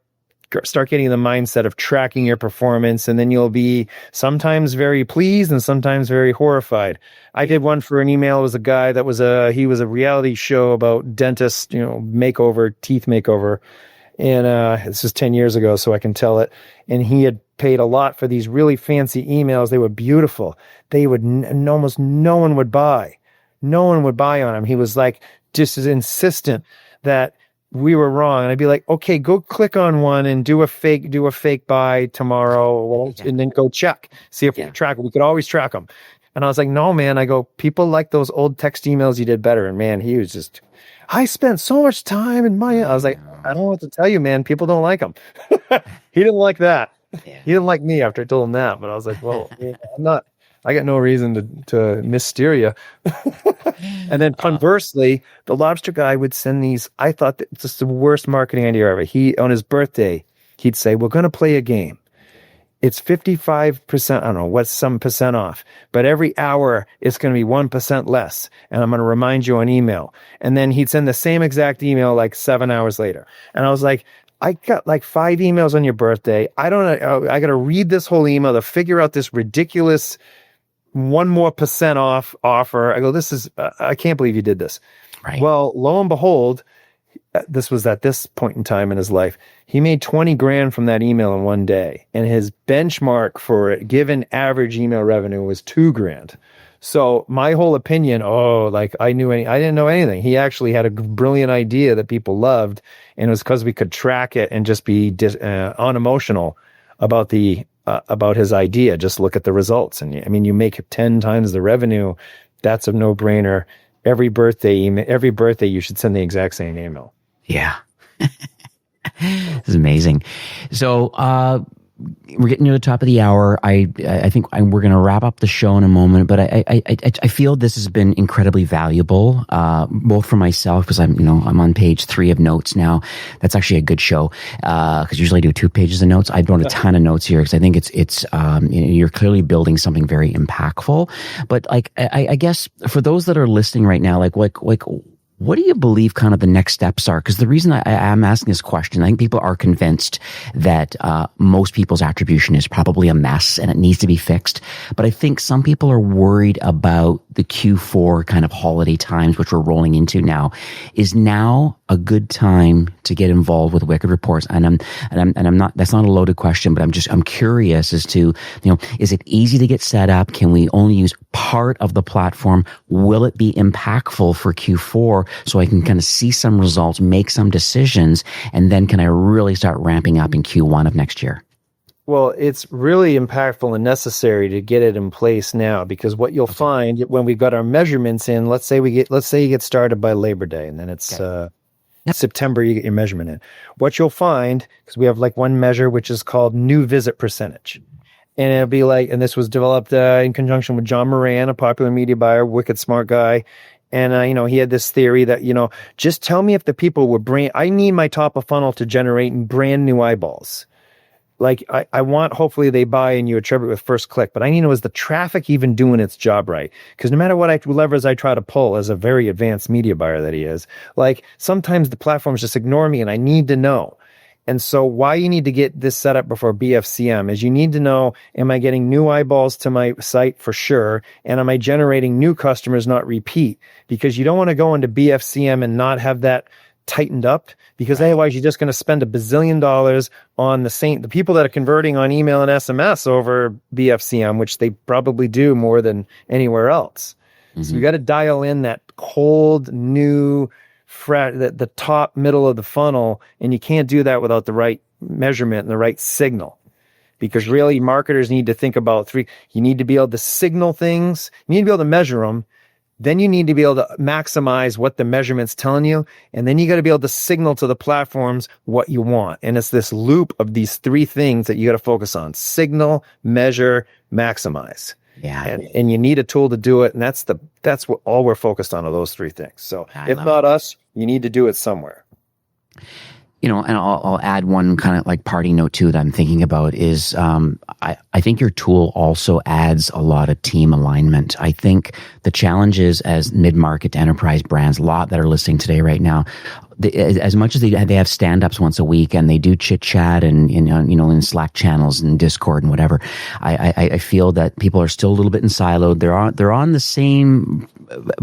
getting the mindset of tracking your performance, and then you'll be sometimes very pleased and sometimes very horrified. I did one for an email. It was a guy that he was a reality show about dentist, teeth makeover. And this is 10 years ago, so I can tell it. And he had paid a lot for these really fancy emails. They were beautiful. They would almost no one would buy. No one would buy on him. He was like just as insistent that we were wrong. And I'd be like, okay, go click on one and do a fake buy tomorrow, and then go check, see if we can track it. We could always track them. And I was like, no, man. I go, people like those old text emails you did better. And man, he was just, I spent so much time in my. I was like, I don't know what to tell you, man. People don't like him. He didn't like that. Yeah. He didn't like me after I told him that. But I was like, well, I got no reason to missteer you. And then conversely, the lobster guy would send these. I thought that it's just the worst marketing idea ever. On his birthday, he'd say, we're going to play a game. It's 55%, I don't know, what's some percent off, but every hour it's going to be 1% less. And I'm going to remind you on email. And then he'd send the same exact email like 7 hours later. And I was like, I got like 5 emails on your birthday. I got to read this whole email to figure out this ridiculous 1% more off offer. I go, I can't believe you did this. Right. Well, lo and behold, this was at this point in time in his life, he made 20 grand from that email in 1 day. And his benchmark for it, given average email revenue, was 2 grand. So my whole opinion, I didn't know anything. He actually had a brilliant idea that people loved. And it was because we could track it and just be unemotional about about his idea. Just look at the results. And you make 10 times the revenue. That's a no-brainer. Every birthday you should send the exact same email. Yeah. This is amazing. So we're getting near the top of the hour. I think we're going to wrap up the show in a moment, but I feel this has been incredibly valuable, both for myself, because I'm on page 3 of notes now. That's actually a good show, because usually I do 2 pages of notes. I've wrote a ton of notes here because I think it's you're clearly building something very impactful. But I guess for those that are listening right now, what do you believe kind of the next steps are? Because the reason I'm asking this question, I think people are convinced that most people's attribution is probably a mess and it needs to be fixed. But I think some people are worried about the Q4 kind of holiday times, which we're rolling into now. Is now a good time to get involved with Wicked Reports? And I'm not. That's not a loaded question, but I'm curious as to, is it easy to get set up? Can we only use part of the platform? Will it be impactful for Q4 so I can kind of see some results, make some decisions, and then can I really start ramping up in Q1 of next year? Well, it's really impactful and necessary to get it in place now, because what you'll find when we've got our measurements in, let's say you get started by Labor Day, and then it's September, you get your measurement in. What you'll find, because we have one measure which is called new visit percentage. And it'll be and this was developed in conjunction with John Moran, a popular media buyer, wicked smart guy. And, he had this theory that, just tell me if the people were I need my top of funnel to generate brand new eyeballs. like I want, hopefully they buy and you attribute with first click, but I need to know, is the traffic even doing its job right? Because no matter what levers I try to pull as a very advanced media buyer that he is, like sometimes the platforms just ignore me and I need to know. And so why you need to get this set up before BFCM is you need to know, am I getting new eyeballs to my site for sure? And am I generating new customers, not repeat? Because you don't want to go into BFCM and not have that tightened up, because otherwise you're just going to spend $1 bazillion on the people that are converting on email and SMS over BFCM, which they probably do more than anywhere else. Mm-hmm. So you got to dial in that cold, new, the top middle of the funnel, and you can't do that without the right measurement and the right signal. Because really, marketers need to think about three. You need to be able to signal things. You need to be able to measure them. Then you need to be able to maximize what the measurement's telling you. And then you got to be able to signal to the platforms what you want. And it's this loop of these three things that you got to focus on: signal, measure, maximize. Yeah. And you need a tool to do it. And that's what all we're focused on, are those three things. So if not us, you need to do it somewhere. You know, and I'll add one kind of like party note too that I'm thinking about is I think your tool also adds a lot of team alignment. I think the challenges as mid-market to enterprise brands, a lot that are listening today right now, as much as they have stand-ups once a week and they do chit-chat and in Slack channels and Discord and whatever, I feel that people are still a little bit siloed. They're on the same,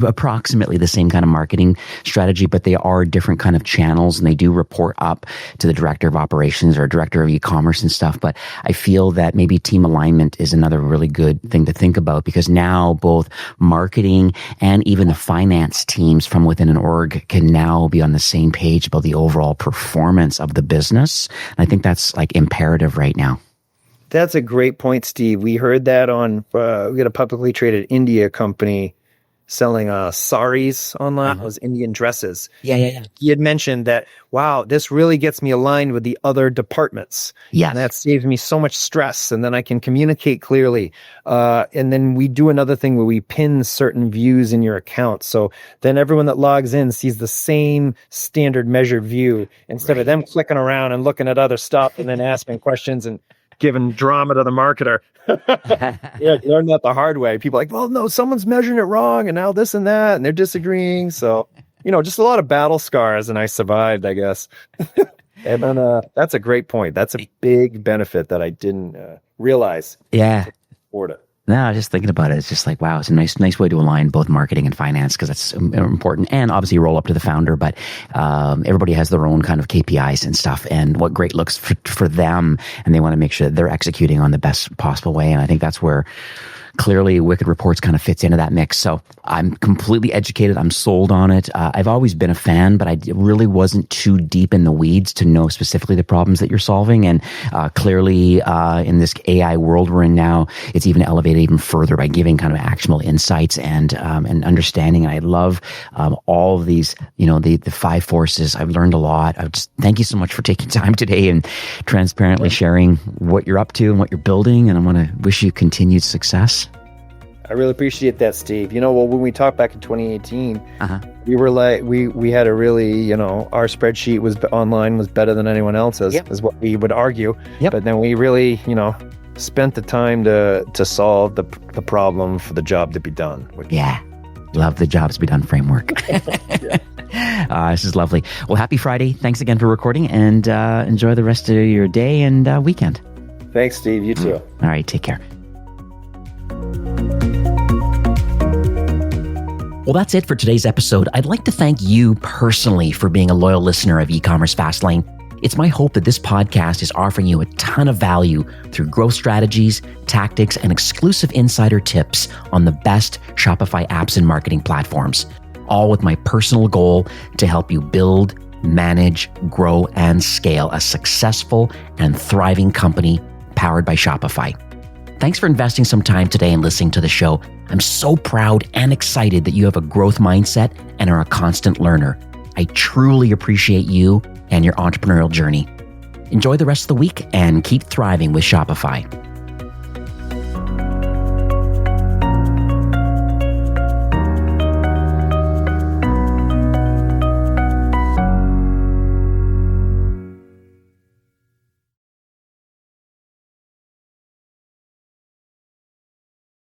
approximately the same kind of marketing strategy, but they are different kind of channels, and they do report up to the director of operations or director of e-commerce and stuff. But I feel that maybe team alignment is another really good thing to think about, because now both marketing and even the finance teams from within an org can now be on the same page about the overall performance of the business. And I think that's like imperative right now. That's a great point, Steve. We heard that on, we got a publicly traded India company selling saris online, those Indian dresses. Yeah. He had mentioned that, wow, this really gets me aligned with the other departments. Yeah. And that saves me so much stress, and then I can communicate clearly. And then we do another thing where we pin certain views in your account. So then everyone that logs in sees the same standard measured view, instead of them clicking around and looking at other stuff and then asking questions and giving drama to the marketer. Yeah, learn that the hard way. People are like, well, no, someone's measuring it wrong, and now this and that, and they're disagreeing. So, just a lot of battle scars, and I survived, I guess. And then that's a great point. That's a big benefit that I didn't realize. Yeah. Afford it. No, just thinking about it, it's just like, wow, it's a nice way to align both marketing and finance, because that's important. And obviously roll up to the founder, but everybody has their own kind of KPIs and stuff, and what great looks for them, and they want to make sure that they're executing on the best possible way. And I think that's where clearly Wicked Reports kind of fits into that mix. So I'm completely educated. I'm sold on it. I've always been a fan, but I really wasn't too deep in the weeds to know specifically the problems that you're solving. And clearly in this AI world we're in now, it's even elevated even further by giving kind of actionable insights and understanding. And I love all of these, the 5 forces. I've learned a lot. Thank you so much for taking time today and transparently sharing what you're up to and what you're building. And I want to wish you continued success. I really appreciate that, Steve. When we talked back in 2018, we were like, we had a really, our spreadsheet was online was better than anyone else's, is what we would argue. Yep. But then we really, spent the time to solve the problem for the job to be done. Love the jobs to be done framework. This is lovely. Well, happy Friday. Thanks again for recording, and enjoy the rest of your day and weekend. Thanks, Steve. You too. All right. Take care. Well, that's it for today's episode. I'd like to thank you personally for being a loyal listener of E-commerce Fastlane. It's my hope that this podcast is offering you a ton of value through growth strategies, tactics, and exclusive insider tips on the best Shopify apps and marketing platforms, all with my personal goal to help you build, manage, grow, and scale a successful and thriving company powered by Shopify. Thanks for investing some time today and listening to the show. I'm so proud and excited that you have a growth mindset and are a constant learner. I truly appreciate you and your entrepreneurial journey. Enjoy the rest of the week and keep thriving with Shopify.